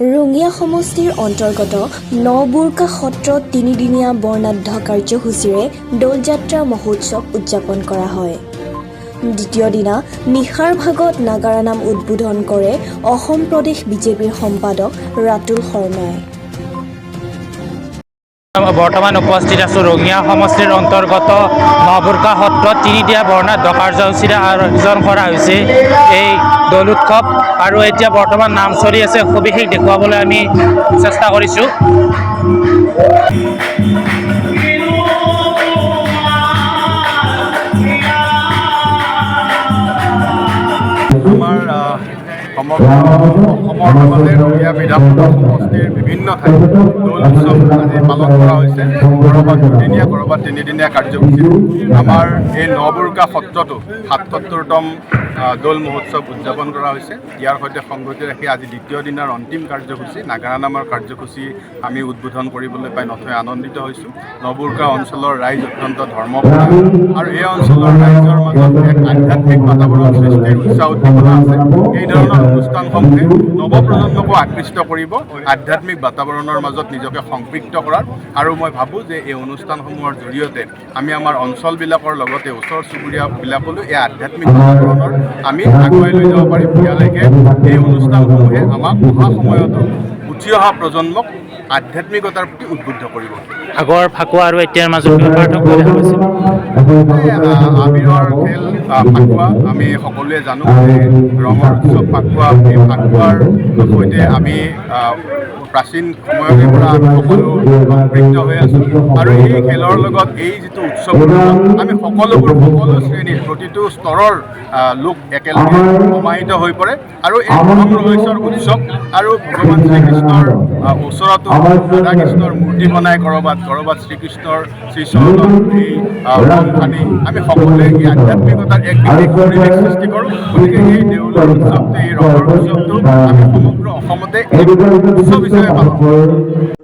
ৰঙিয়া সমষ্টিৰ অন্তৰ্গত নবুৰ্কা সত্ৰত তিনিদিনীয়া বৰ্ণাঢ্য কাৰ্যসূচীৰে দৌলযাত্ৰা মহোৎসৱ উদযাপন কৰা হয়। দ্বিতীয় দিনা নিশাৰ ভাগত নাগাৰা নাম উদ্বোধন কৰে অসম প্ৰদেশ বিজেপিৰ সম্পাদক ৰাতুল শৰ্মাই। বৰ্তমান উপস্থিত আছোঁ ৰঙিয়া সমষ্টিৰ অন্তৰ্গত নবুৰ্কা সত্ৰত তিনিদিনীয়া বৰ্ণাঢ্য কাৰ্যসূচীৰে আয়োজন কৰা হৈছে এই দৌল উৎসৱ। আৰু এতিয়া বৰ্তমান নাম চলি আছে, সবিশেষ দেখুৱাবলৈ আমি চেষ্টা কৰিছোঁ। অসমৰ লগতে ৰঙিয়া বিধানসভা সমষ্টিৰ বিভিন্ন ঠাইত দৌল উৎসৱ আজি পালন কৰা হৈছে। ক'ৰবাত দুদিনীয়া, ক'ৰবাত তিনিদিনীয়া কাৰ্যসূচী। আমাৰ এই নবুৰ্কা সত্ৰতো ৭৭তম দৌল মহোৎসৱ উদযাপন কৰা হৈছে। ইয়াৰ সৈতে সংগতি ৰাখি আজি দ্বিতীয় দিনাৰ অন্তিম কাৰ্যসূচী নাগাৰা নামৰ কাৰ্যসূচী আমি উদ্বোধন কৰিবলৈ পাই নথৈ আনন্দিত হৈছোঁ। নবুৰ্কা অঞ্চলৰ ৰাইজ অত্যন্ত ধৰ্মপ্ৰাণ আৰু এই অঞ্চলৰ ৰাইজৰ মাজত এক আধ্যাত্মিক বাতাৱৰণ সৃষ্টিৰ উৎসাহ উদ্দীপনা আছে। এই ধৰণৰ অনুষ্ঠানসমূহে নৱপ্ৰজন্মকো আকৃষ্ট কৰিব, আধ্যাত্মিক বাতাৱৰণৰ মাজত নিজকে সম্পৃক্ত কৰাৰ। আৰু মই ভাবোঁ যে এই অনুষ্ঠানসমূহৰ জৰিয়তে আমি আমাৰ অঞ্চলবিলাকৰ লগতে ওচৰ চুবুৰীয়াবিলাকলৈ এই আধ্যাত্মিক বাতাৱৰণৰ আমি আগুৱাই লৈ যাব পাৰিম। ইয়ালৈকে এই অনুষ্ঠানসমূহে আমাক অহা সময়তো উঠি অহা প্ৰজন্মক আধ্যাত্মিকতাৰ প্ৰতি উদ্বুদ্ধ কৰিব। আগৰ ফাকুৱা আৰু এতিয়াৰ মাজত পাৰ্থক্য দেখা গৈছে। আবিৰৰ খেল ফাকুৱা আমি সকলোৱে জানো যে ৰঙৰ উৎসৱ ফাকুৱা। এই ফাকুৱাৰ সৈতে আমি প্ৰাচীন সময়ৰে পৰা আমি সকলো সম্পৃক্ত হৈ আছোঁ। আৰু এই খেলৰ লগত এই যিটো উৎসৱ আমি সকলো শ্ৰেণীৰ প্ৰতিটো স্তৰৰ লোক একেলগে সমাহিত হৈ পৰে। আৰু এই পৰম ৰহস্যৰ উৎসৱ আৰু ভগৱান শ্ৰীকৃষ্ণৰ ওচৰতো ৰাধা কৃষ্ণৰ মূৰ্তি বনাই ক'ৰবাত শ্ৰীকৃষ্ণৰ শ্ৰীচৰণত এই ৰং সানি আমি সকলোৱে এই আধ্যাত্মিকতাৰ এক বিশেষ পৰিৱেশ সৃষ্টি কৰোঁ। গতিকে এই দেউলৰ উৎসৱটো, এই ৰঙৰ উৎসৱটো আমি সমগ্ৰ অসমতে এক উৎসৱ হিচাপে পালন কৰোঁ।